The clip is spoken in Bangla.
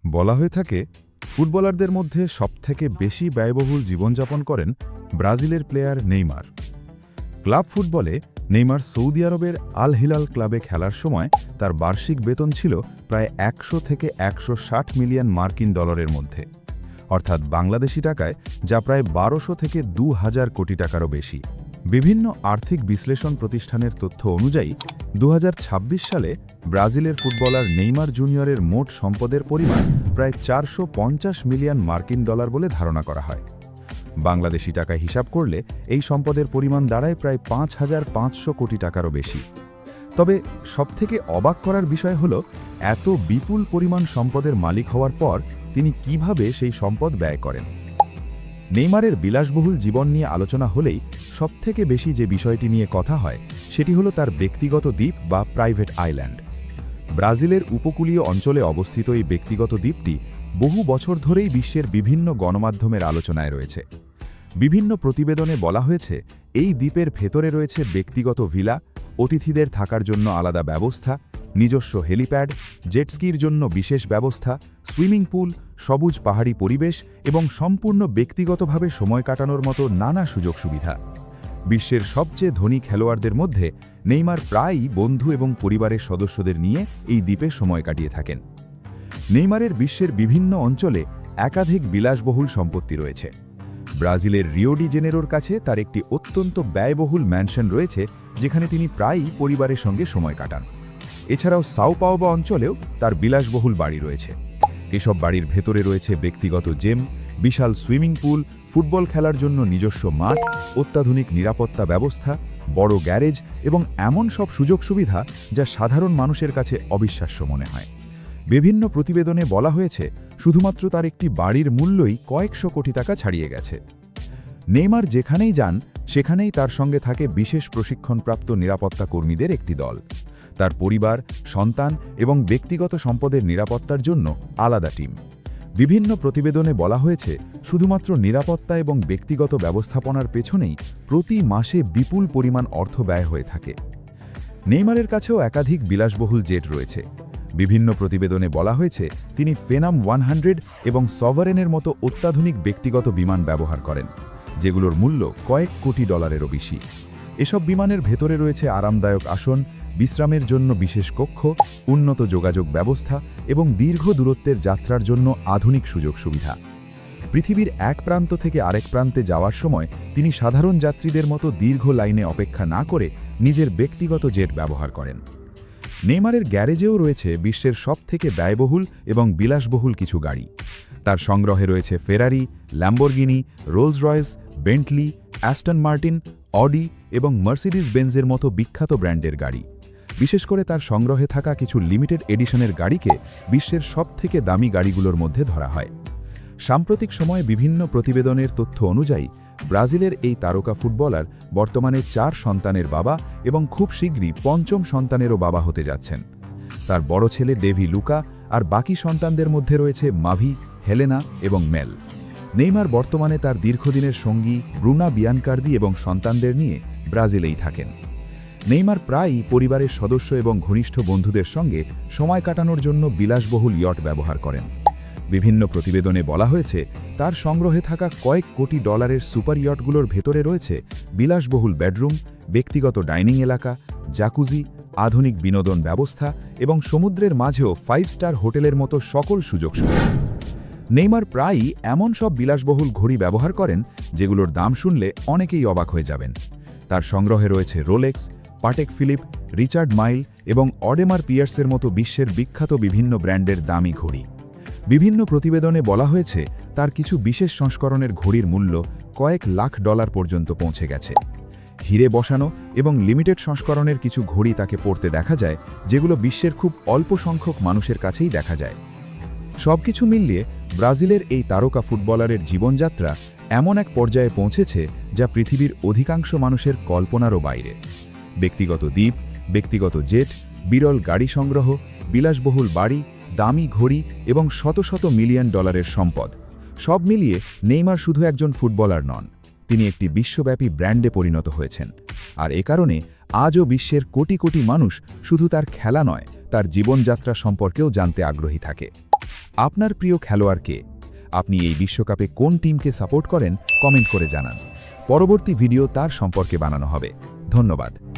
বলা হয়ে থাকে ফুটবলারদের মধ্যে সবথেকে বেশি ব্যয়বহুল জীবনযাপন করেন ব্রাজিলের প্লেয়ার নেইমার। ক্লাব ফুটবলে নেইমার সৌদি আরবের আল হিলাল ক্লাবে খেলার সময় তার বার্ষিক বেতন ছিল প্রায় ১০০ থেকে ১৬০ মিলিয়ন মার্কিন ডলারের মধ্যে, অর্থাৎ বাংলাদেশি টাকায় যা প্রায় ১২০০ থেকে ২০০০ কোটি টাকারও বেশি। বিভিন্ন আর্থিক বিশ্লেষণ প্রতিষ্ঠানের তথ্য অনুযায়ী ২০২৬ সালে ব্রাজিলের ফুটবলার নেইমার জুনিয়রের মোট সম্পদের পরিমাণ প্রায় ৪৫০ মিলিয়ন মার্কিন ডলার বলে ধারণা করা হয়। বাংলাদেশি টাকায় হিসাব করলে এই সম্পদের পরিমাণ দাঁড়ায় প্রায় ৫৫০০ কোটি টাকারও বেশি। তবে সবথেকে অবাক করার বিষয় হল এত বিপুল পরিমাণ সম্পদের মালিক হওয়ার পর তিনি কিভাবে সেই সম্পদ ব্যয় করেন। নেইমারের বিলাসবহুল জীবন নিয়ে আলোচনা হলেই সবথেকে বেশি যে বিষয়টি নিয়ে কথা হয় সেটি হলো তার ব্যক্তিগত দ্বীপ বা প্রাইভেট আইল্যান্ড। ব্রাজিলের উপকূলীয় অঞ্চলে অবস্থিত এই ব্যক্তিগত দ্বীপটি বহু বছর ধরেই বিশ্বের বিভিন্ন গণমাধ্যমের আলোচনায় রয়েছে। বিভিন্ন প্রতিবেদনে বলা হয়েছে এই দ্বীপের ভেতরে রয়েছে ব্যক্তিগত ভিলা, অতিথিদের থাকার জন্য আলাদা ব্যবস্থা, নিজস্ব হেলিপ্যাড, জেটস্কির জন্য বিশেষ ব্যবস্থা, সুইমিং পুল, সবুজ পাহাড়ি পরিবেশ এবং সম্পূর্ণ ব্যক্তিগতভাবে সময় কাটানোর মতো নানা সুযোগ সুবিধা। বিশ্বের সবচেয়ে ধনী খেলোয়াড়দের মধ্যে নেইমার প্রায়ই বন্ধু এবং পরিবারের সদস্যদের নিয়ে এই দ্বীপে সময় কাটিয়ে থাকেন। নেইমারের বিশ্বের বিভিন্ন অঞ্চলে একাধিক বিলাসবহুল সম্পত্তি রয়েছে। ব্রাজিলের রিও ডি জেনেরোর কাছে তার একটি অত্যন্ত ব্যয়বহুল ম্যানশন রয়েছে, যেখানে তিনি প্রায়ই পরিবারের সঙ্গে সময় কাটান। এছাড়াও সাও পাওলো অঞ্চলেও তার বিলাসবহুল বাড়ি রয়েছে। এসব বাড়ির ভেতরে রয়েছে ব্যক্তিগত জিম, বিশাল সুইমিং পুল, ফুটবল খেলার জন্য নিজস্ব মাঠ, অত্যাধুনিক নিরাপত্তা ব্যবস্থা, বড় গ্যারেজ এবং এমন সব সুযোগ সুবিধা যা সাধারণ মানুষের কাছে অবিশ্বাস্য মনে হয়। বিভিন্ন প্রতিবেদনে বলা হয়েছে শুধুমাত্র তার একটি বাড়ির মূল্যই কয়েকশো কোটি টাকা ছাড়িয়ে গেছে। নেইমার যেখানেই যান সেখানেই তার সঙ্গে থাকে বিশেষ প্রশিক্ষণপ্রাপ্ত নিরাপত্তা কর্মীদের একটি দল। তার পরিবার, সন্তান এবং ব্যক্তিগত সম্পদের নিরাপত্তার জন্য আলাদা টিম। বিভিন্ন প্রতিবেদনে বলা হয়েছে শুধুমাত্র নিরাপত্তা এবং ব্যক্তিগত ব্যবস্থাপনার পেছনেই প্রতি মাসে বিপুল পরিমাণ অর্থ ব্যয় হয়ে থাকে। নেইমারের কাছেও একাধিক বিলাসবহুল জেট রয়েছে। বিভিন্ন প্রতিবেদনে বলা হয়েছে তিনি ফেনাম 100 এবং সভারেনের মতো অত্যাধুনিক ব্যক্তিগত বিমান ব্যবহার করেন, যেগুলোর মূল্য কয়েক কোটি ডলারেরও বেশি। এসব বিমানের ভেতরে রয়েছে আরামদায়ক আসন, বিশ্রামের জন্য বিশেষ কক্ষ, উন্নত যোগাযোগ ব্যবস্থা এবং দীর্ঘ দূরত্বের যাত্রার জন্য আধুনিক সুযোগ সুবিধা। পৃথিবীর এক প্রান্ত থেকে আরেক প্রান্তে যাওয়ার সময় তিনি সাধারণ যাত্রীদের মতো দীর্ঘ লাইনে অপেক্ষা না করে নিজের ব্যক্তিগত জেট ব্যবহার করেন। নেইমারের গ্যারেজেও রয়েছে বিশ্বের সবথেকে ব্যয়বহুল এবং বিলাসবহুল কিছু গাড়ি। তার সংগ্রহে রয়েছে Ferrari, Lamborghini, Rolls Royce, Bentley, Aston Martin, Audi এবং মার্সিডিজ বেঞ্জের মতো বিখ্যাত ব্র্যান্ডের গাড়ি। বিশেষ করে তার সংগ্রহে থাকা কিছু লিমিটেড এডিশনের গাড়িকে বিশ্বের সবথেকে দামি গাড়িগুলোর মধ্যে ধরা হয়। সাম্প্রতিক সময়ে বিভিন্ন প্রতিবেদনের তথ্য অনুযায়ী ব্রাজিলের এই তারকা ফুটবলার বর্তমানে 4 সন্তানের বাবা এবং খুব শীঘ্রই 5ম সন্তানেরও বাবা হতে যাচ্ছেন। তার বড় ছেলে ডেভি লুকা আর বাকি সন্তানদের মধ্যে রয়েছে মাভি, হেলেনা এবং মেল। নেইমার বর্তমানে তার দীর্ঘদিনের সঙ্গী ব্রুনা বিয়ানকার্দি এবং সন্তানদের নিয়ে ব্রাজিলেই থাকেন। নেইমার প্রায়ই পরিবারের সদস্য এবং ঘনিষ্ঠ বন্ধুদের সঙ্গে সময় কাটানোর জন্য বিলাসবহুল ইয়ট ব্যবহার করেন। বিভিন্ন প্রতিবেদনে বলা হয়েছে তার সংগ্রহে থাকা কয়েক কোটি ডলারের সুপার ইয়টগুলোর ভেতরে রয়েছে বিলাসবহুল বেডরুম, ব্যক্তিগত ডাইনিং এলাকা, জাকুজি, আধুনিক বিনোদন ব্যবস্থা এবং সমুদ্রের মাঝেও 5 স্টার হোটেলের মতো সকল সুযোগ সুবিধা। নেইমার প্রায়ই এমন সব বিলাসবহুল ঘড়ি ব্যবহার করেন যেগুলোর দাম শুনলে অনেকেই অবাক হয়ে যাবেন। তার সংগ্রহে রয়েছে Rolex, Patek Philip, Richard mile এবং অডেমার পিয়ার্সের মতো বিশ্বের বিখ্যাত বিভিন্ন ব্র্যান্ডের দামি ঘড়ি। বিভিন্ন প্রতিবেদনে বলা হয়েছে তার কিছু বিশেষ সংস্করণের ঘড়ির মূল্য কয়েক লাখ ডলার পর্যন্ত পৌঁছে গেছে। হিরে বসানো এবং লিমিটেড সংস্করণের কিছু ঘড়ি তাকে পরতে দেখা যায়, যেগুলো বিশ্বের খুব অল্প সংখ্যক মানুষের কাছেই দেখা যায়। সবকিছু মিলিয়ে ব্রাজিলের এই তারকা ফুটবলারের জীবনযাত্রা এমন এক পর্যায়ে পৌঁছেছে যা পৃথিবীর অধিকাংশ মানুষের কল্পনারও বাইরে। ব্যক্তিগত দ্বীপ, ব্যক্তিগত জেট, বিরল গাড়ি সংগ্রহ, বিলাসবহুল বাড়ি, দামি ঘড়ি এবং শত শত মিলিয়ন ডলারের সম্পদ, সব মিলিয়ে নেইমার শুধু একজন ফুটবলার নন, তিনি একটি বিশ্বব্যাপী ব্র্যান্ডে পরিণত হয়েছেন। আর এ কারণে আজও বিশ্বের কোটি কোটি মানুষ শুধু তার খেলা নয়, তার জীবনযাত্রা সম্পর্কেও জানতে আগ্রহী থাকে। আপনার প্রিয় খেলোয়াড় কে? আপনি এই বিশ্বকাপে কোন টিমকে সাপোর্ট করেন কমেন্ট করে জানান। পরবর্তী ভিডিও তার সম্পর্কে বানানো হবে। ধন্যবাদ।